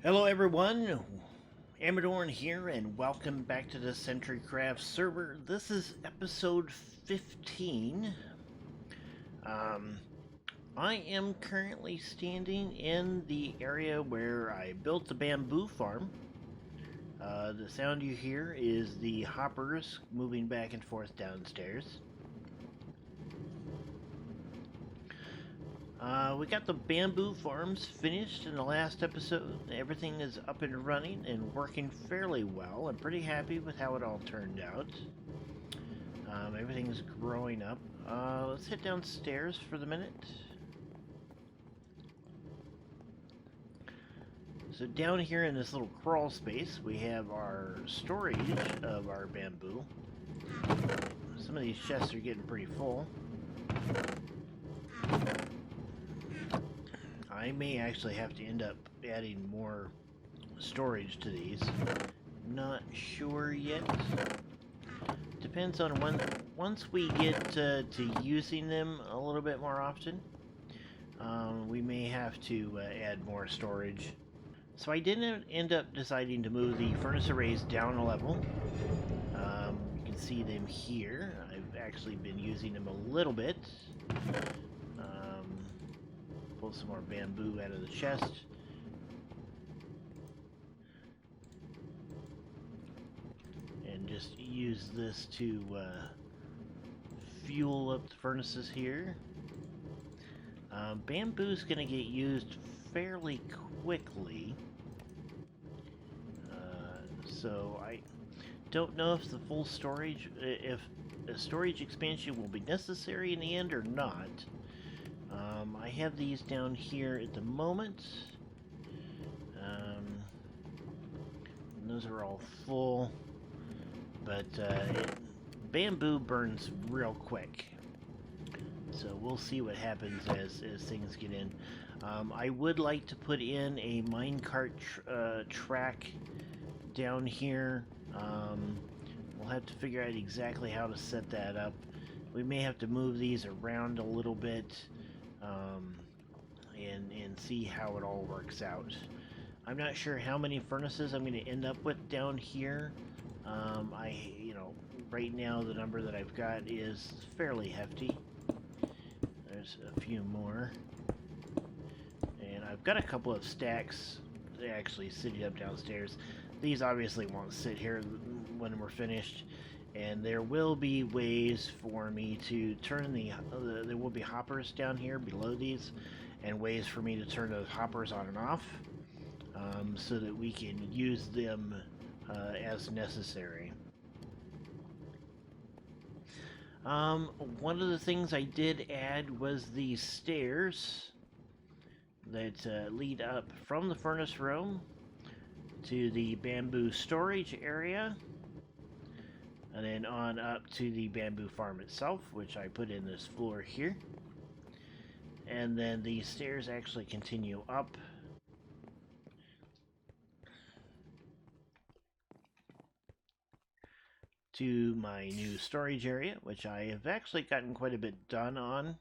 Hello everyone, Amradorn here, and welcome back to the CentriCraft server. This is episode 15. Um, I am currently standing in the area where I built the bamboo farm. The sound you hear is the hoppers moving back and forth downstairs. We got the bamboo farms finished in the last episode. Everything is up and running and working fairly well. I'm pretty happy with how it all turned out. Everything's growing up. Let's head downstairs for the minute. So down here in this little crawl space, we have our storage of our bamboo. Some of these chests are getting pretty full. I may actually have to end up adding more storage to these. Not sure yet. Depends on once we get to using them a little bit more often, we may have to add more storage. So I didn't end up deciding to move the furnace arrays down a level. You can see them here. I've actually been using them a little bit. Pull some more bamboo out of the chest. And just use this to fuel up the furnaces here. Bamboo's going to get used fairly quickly. So I don't know if the full storage, if a storage expansion will be necessary in the end or not. I have these down here at the moment. Those are all full, but bamboo burns real quick. So we'll see what happens as things get in. I would like to put in a minecart track down here. We'll have to figure out exactly how to set that up. We may have to move these around a little bit. And see how it all works out. I'm not sure how many furnaces I'm going to end up with down here. Right now the number that I've got is fairly hefty. There's a few more. And I've got a couple of stacks actually sitting up downstairs. These obviously won't sit here when we're finished. And there will be ways for me to turn there will be hoppers down here below these, and ways for me to turn those hoppers on and off, so that we can use them as necessary. One of the things I did add was these stairs that lead up from the furnace room to the bamboo storage area, and then on up to the bamboo farm itself, which I put in this floor here. And then the stairs actually continue up to my new storage area, which I have actually gotten quite a bit done on.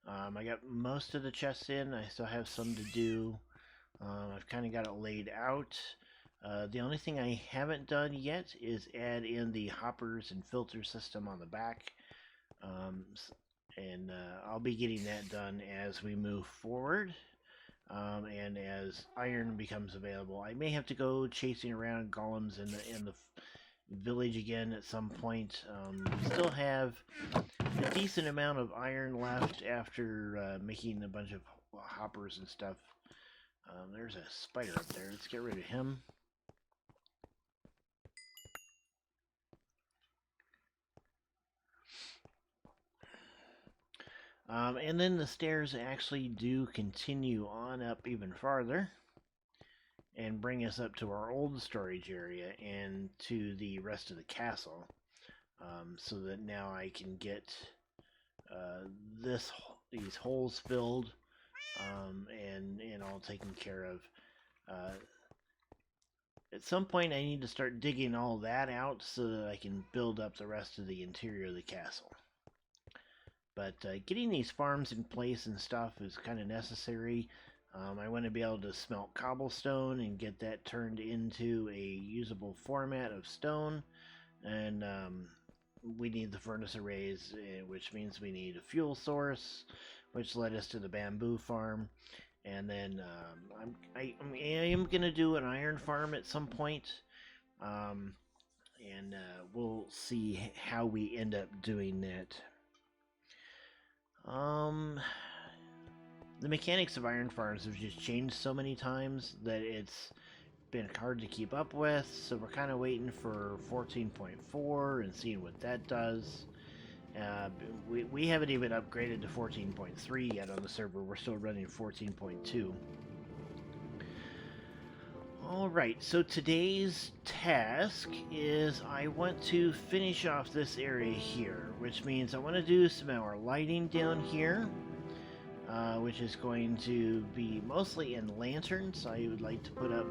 I got most of the chests in. I still have some to do. I've kind of got it laid out. The only thing I haven't done yet is add in the hoppers and filter system on the back. I'll be getting that done as we move forward, and as iron becomes available. I may have to go chasing around golems in the village again at some point. We still have a decent amount of iron left after making a bunch of hoppers and stuff. There's a spider up there. Let's get rid of him. And then the stairs actually do continue on up even farther and bring us up to our old storage area and to the rest of the castle, so that now I can get these holes filled, and all taken care of. At some point I need to start digging all that out so that I can build up the rest of the interior of the castle. But getting these farms in place and stuff is kind of necessary. I want to be able to smelt cobblestone and get that turned into a usable format of stone. And we need the furnace arrays, which means we need a fuel source, which led us to the bamboo farm. And then I am going to do an iron farm at some point. And we'll see how we end up doing that. The mechanics of iron farms have just changed so many times that it's been hard to keep up with, so we're kind of waiting for 14.4 and seeing what that does. We haven't even upgraded to 14.3 yet on the server. We're still running 14.2. Alright, so today's task is I want to finish off this area here, which means I want to do some more lighting down here, which is going to be mostly in lanterns. I would like to put up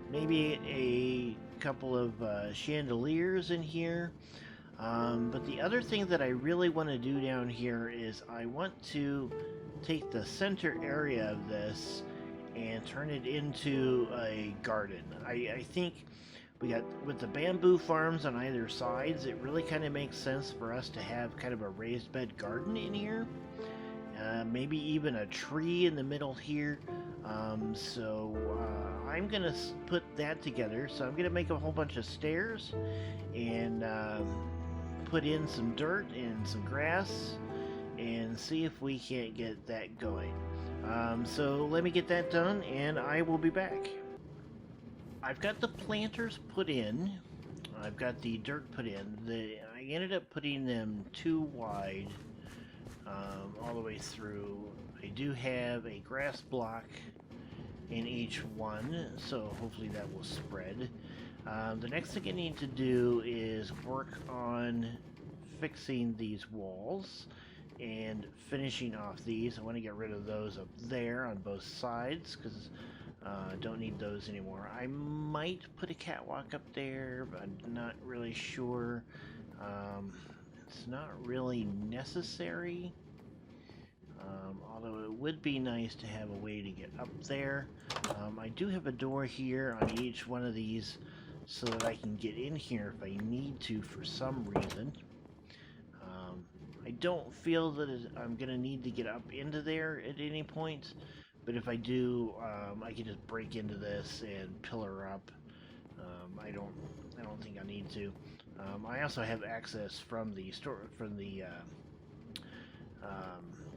maybe a couple of chandeliers in here. But the other thing that I really want to do down here is I want to take the center area of this and turn it into a garden. I think we got, with the bamboo farms on either sides, it really kind of makes sense for us to have kind of a raised bed garden in here. Maybe even a tree in the middle here. So I'm gonna put that together. So I'm gonna make a whole bunch of stairs and put in some dirt and some grass and see if we can't get that going. So let me get that done and I will be back. I've got the planters put in. I've got the dirt put in. I ended up putting them too wide all the way through. I do have a grass block in each one, so hopefully that will spread. The next thing I need to do is work on fixing these walls and finishing off these. I want to get rid of those up there on both sides because I don't need those anymore. I might put a catwalk up there, but I'm not really sure. It's not really necessary, although it would be nice to have a way to get up there. I do have a door here on each one of these so that I can get in here if I need to for some reason. I don't feel that I'm going to need to get up into there at any point, but if I do, I can just break into this and pillar up. I don't think I need to. I also have access from the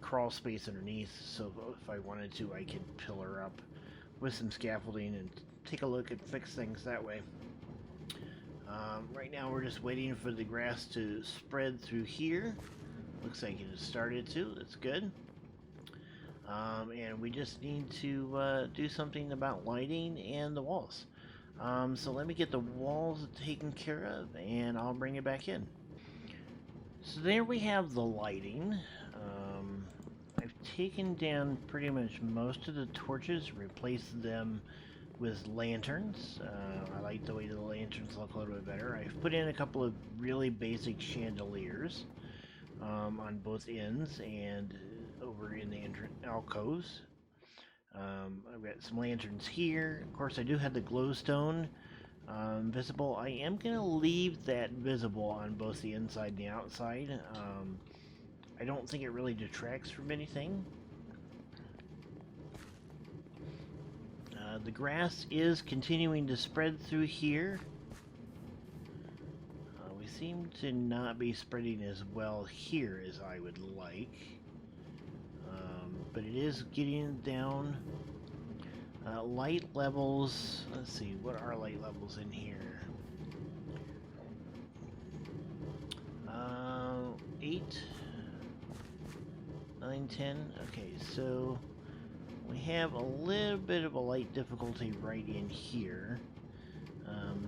crawl space underneath, so if I wanted to, I could pillar up with some scaffolding and take a look and fix things that way. Right now we're just waiting for the grass to spread through here. Looks like it has started to. That's good. And we just need to do something about lighting and the walls. So let me get the walls taken care of and I'll bring it back in. So there we have the lighting. I've taken down pretty much most of the torches, replaced them with lanterns. I like the way the lanterns look a little bit better. I've put in a couple of really basic chandeliers on both ends and over in the alcoves. I've got some lanterns here. Of course, I do have the glowstone visible. I am going to leave that visible on both the inside and the outside. I don't think it really detracts from anything. The grass is continuing to spread through here. We seem to not be spreading as well here as I would like. But it is getting down. Light levels, let's see, what are light levels in here? 8, 9, 10, okay, so we have a little bit of a light difficulty right in here.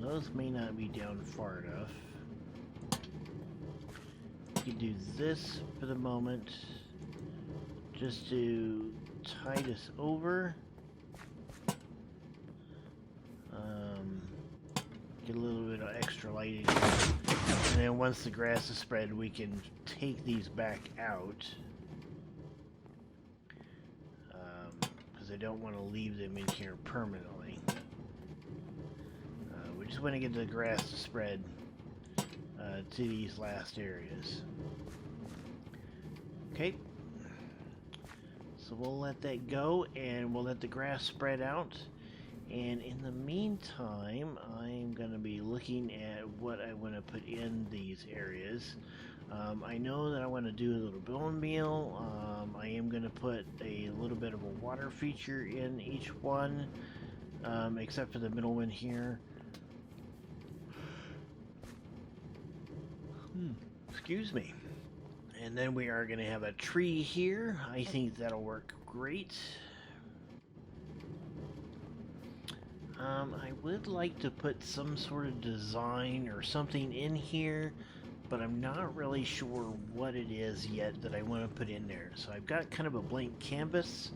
Those may not be down far enough. We can do this for the moment, just to tide us over. Get a little bit of extra lighting. And then once the grass is spread, we can take these back out. Because I don't want to leave them in here permanently. We just want to get the grass to spread to these last areas. Okay, so we'll let that go and we'll let the grass spread out. And in the meantime, I'm going to be looking at what I want to put in these areas. I know that I want to do a little bone meal. I am going to put a little bit of a water feature in each one, except for the middle one here. Excuse me. And then we are going to have a tree here. I think that'll work great. I would like to put some sort of design or something in here, but I'm not really sure what it is yet that I want to put in there. So I've got kind of a blank canvas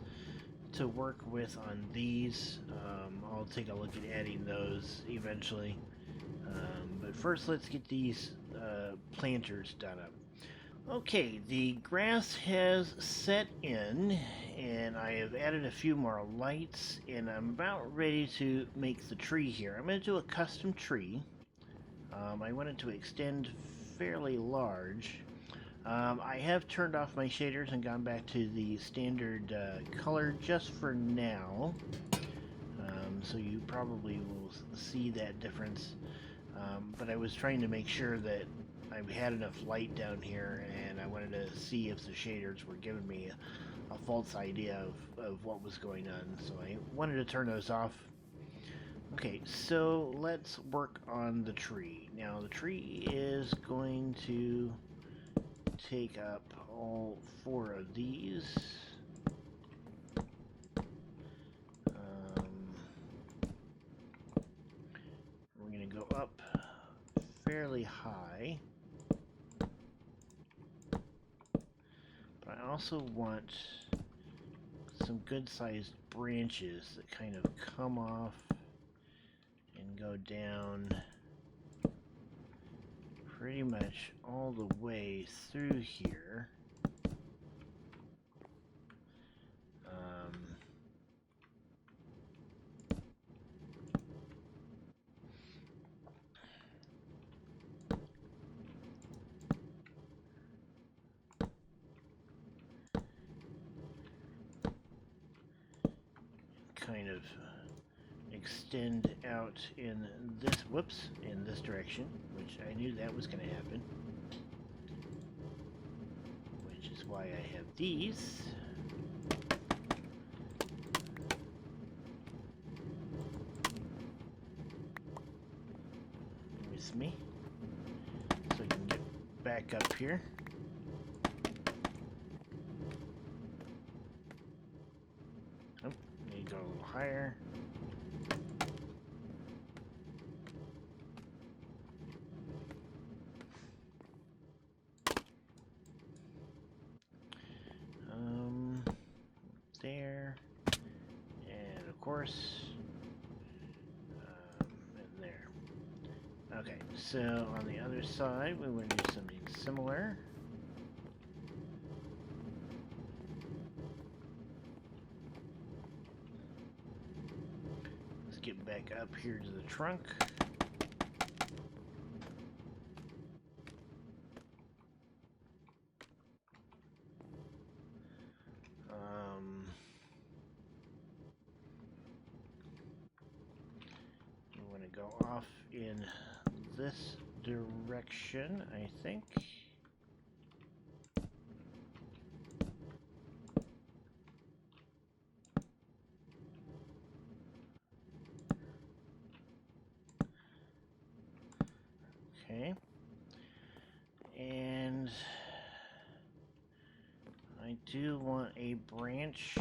to work with on these. I'll take a look at adding those eventually. But first let's get these planters done up. Okay, the grass has set in, and I have added a few more lights, and I'm about ready to make the tree here. I'm going to do a custom tree. I want it to extend fairly large. I have turned off my shaders and gone back to the standard color just for now. So you probably will see that difference. But I was trying to make sure that I had enough light down here, and I wanted to see if the shaders were giving me a false idea of what was going on. So I wanted to turn those off. Okay, so let's work on the tree. Now the tree is going to take up all 4 of these. We're going to go up fairly high. But I also want some good-sized branches that kind of come off and go down pretty much all the way through here. Kind of extend out in this direction, which I knew that was going to happen, which is why I have these. With me, so I can get back up here. Oh, need to go a little higher. There, and of course, and there. Okay, so on the other side, we want to do something similar. Let's get back up here to the trunk. We want to go off in this direction, I think. Okay. And I do want a branch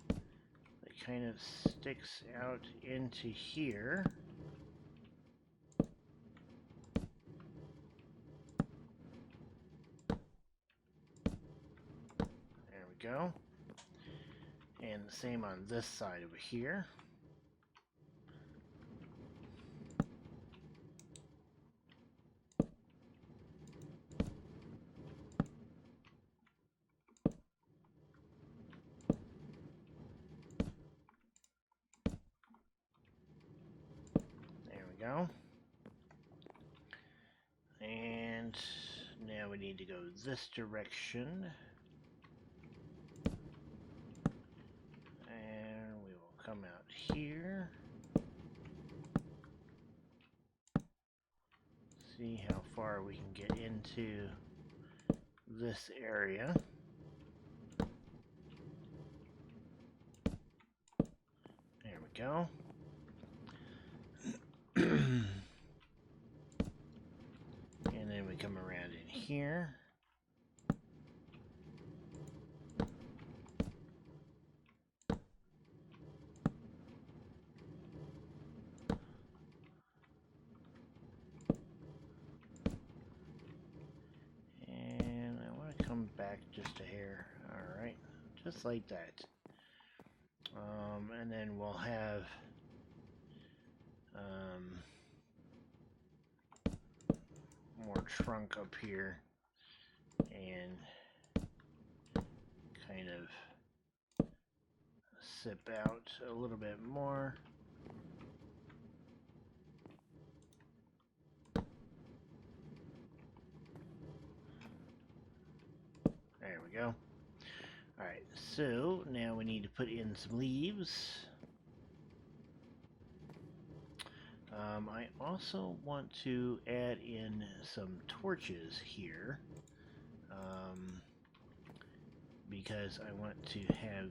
that kind of sticks out into here. There we go. And the same on this side over here. we go. And now we need to go this direction. And we will come out here. See how far we can get into this area. There we go. And then we come around in here. And I want to come back just a hair. Alright, just like that. And then we'll have more trunk up here and kind of sip out a little bit more. There we go. Alright, so now we need to put in some leaves. I also want to add in some torches here, because I want to have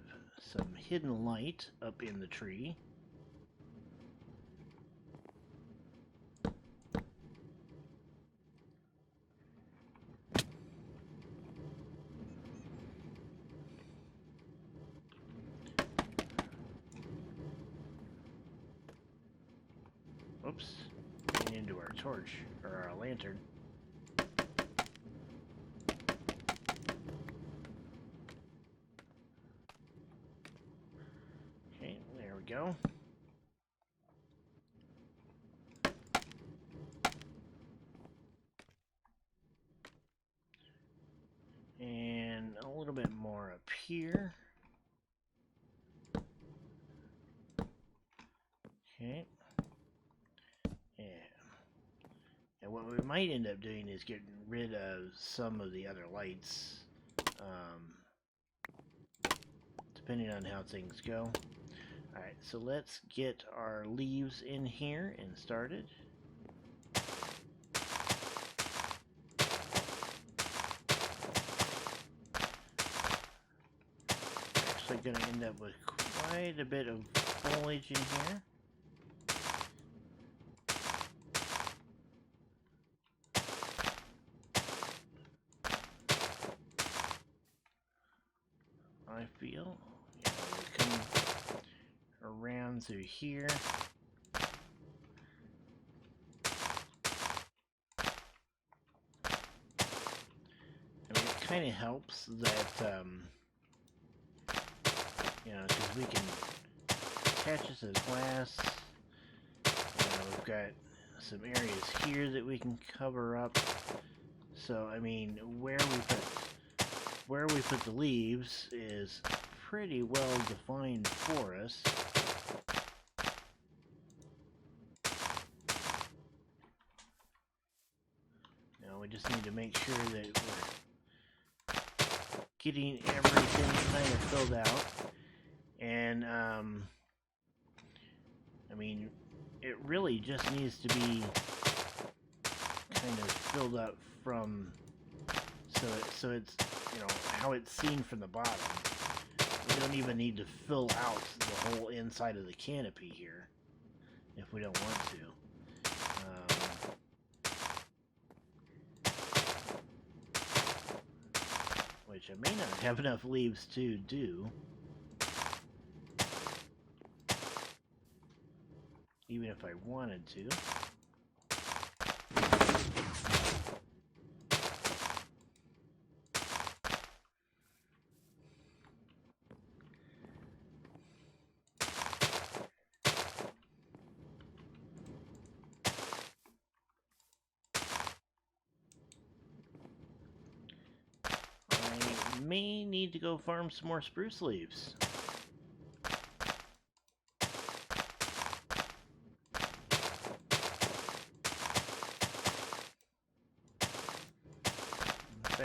some hidden light up in the tree. Oops, into our torch, or our lantern. Okay, there we go. And a little bit more up here. Okay. And what we might end up doing is getting rid of some of the other lights, depending on how things go. Alright, so let's get our leaves in here and started. Actually going to end up with quite a bit of foliage in here. I feel. Yeah, we come around through here. I mean, it kind of helps that, you know, because we can attach this to the glass. We've got some areas here that we can cover up. So, I mean, where we put the leaves is pretty well defined for us. Now we just need to make sure that we're getting everything kind of filled out. And, I mean, it really just needs to be kind of filled up from, so it's, you know, how it's seen from the bottom. We don't even need to fill out the whole inside of the canopy here, if we don't want to. Which I may not have enough leaves to do. Even if I wanted to. I may need to go farm some more spruce leaves.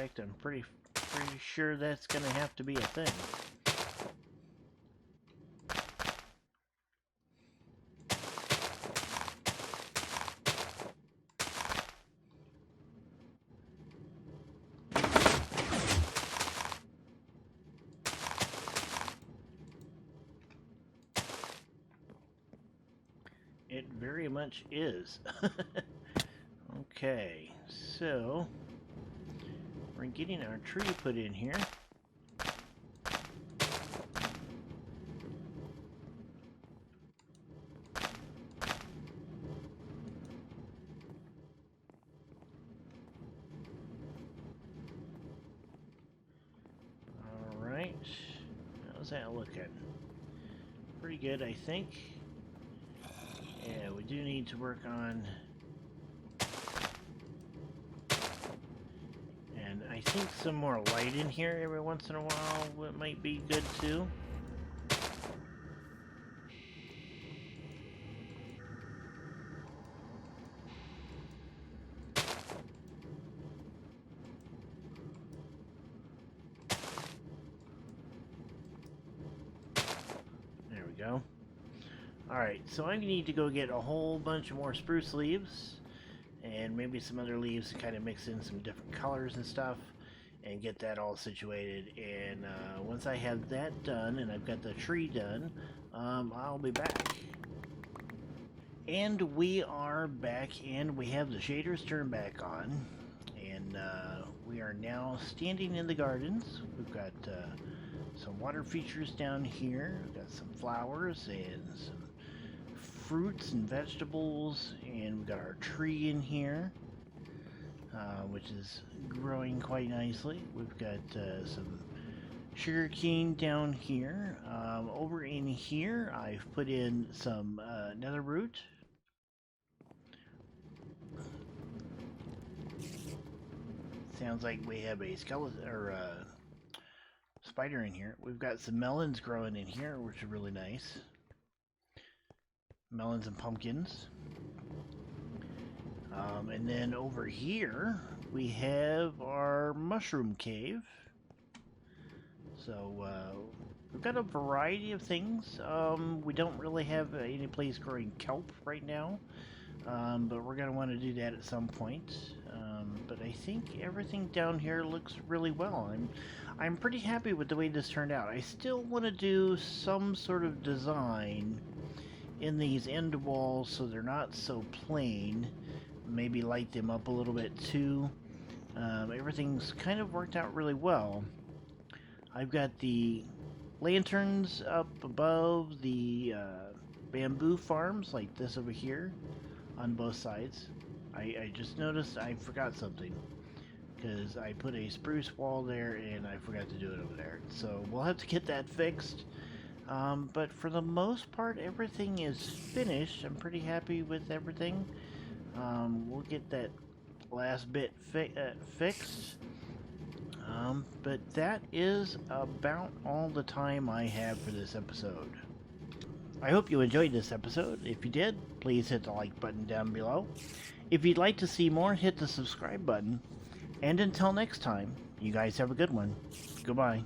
fact, I'm pretty sure that's gonna have to be a thing. It very much is. Okay, so we're getting our tree put in here. Alright, how's that looking? Pretty good, I think. Yeah, we do need to work on... And I think some more light in here every once in a while might be good too. There we go. Alright, so I need to go get a whole bunch of more spruce leaves and maybe some other leaves to kind of mix in some different colors and stuff and get that all situated. And once I have that done and I've got the tree done, I'll be back. And we are back, and we have the shaders turned back on, and we are now standing in the gardens. We've got some water features down here. We've got some flowers and some fruits and vegetables, and we've got our tree in here, which is growing quite nicely. We've got some sugar cane down here. Over in here, I've put in some nether root. Sounds like we have a skeleton or a spider in here. We've got some melons growing in here, which are really nice. Melons and pumpkins. And then over here we have our mushroom cave. So we've got a variety of things. We don't really have any place growing kelp right now, but we're gonna want to do that at some point. But I think everything down here looks really well. I'm pretty happy with the way this turned out. I still want to do some sort of design in these end walls so they're not so plain. Maybe light them up a little bit too. Everything's kind of worked out really well. I've got the lanterns up above the bamboo farms like this over here on both sides. I just noticed I forgot something because I put a spruce wall there and I forgot to do it over there. So we'll have to get that fixed. But for the most part, everything is finished. I'm pretty happy with everything. We'll get that last bit fixed. But that is about all the time I have for this episode. I hope you enjoyed this episode. If you did, please hit the like button down below. If you'd like to see more, hit the subscribe button. And until next time, you guys have a good one. Goodbye.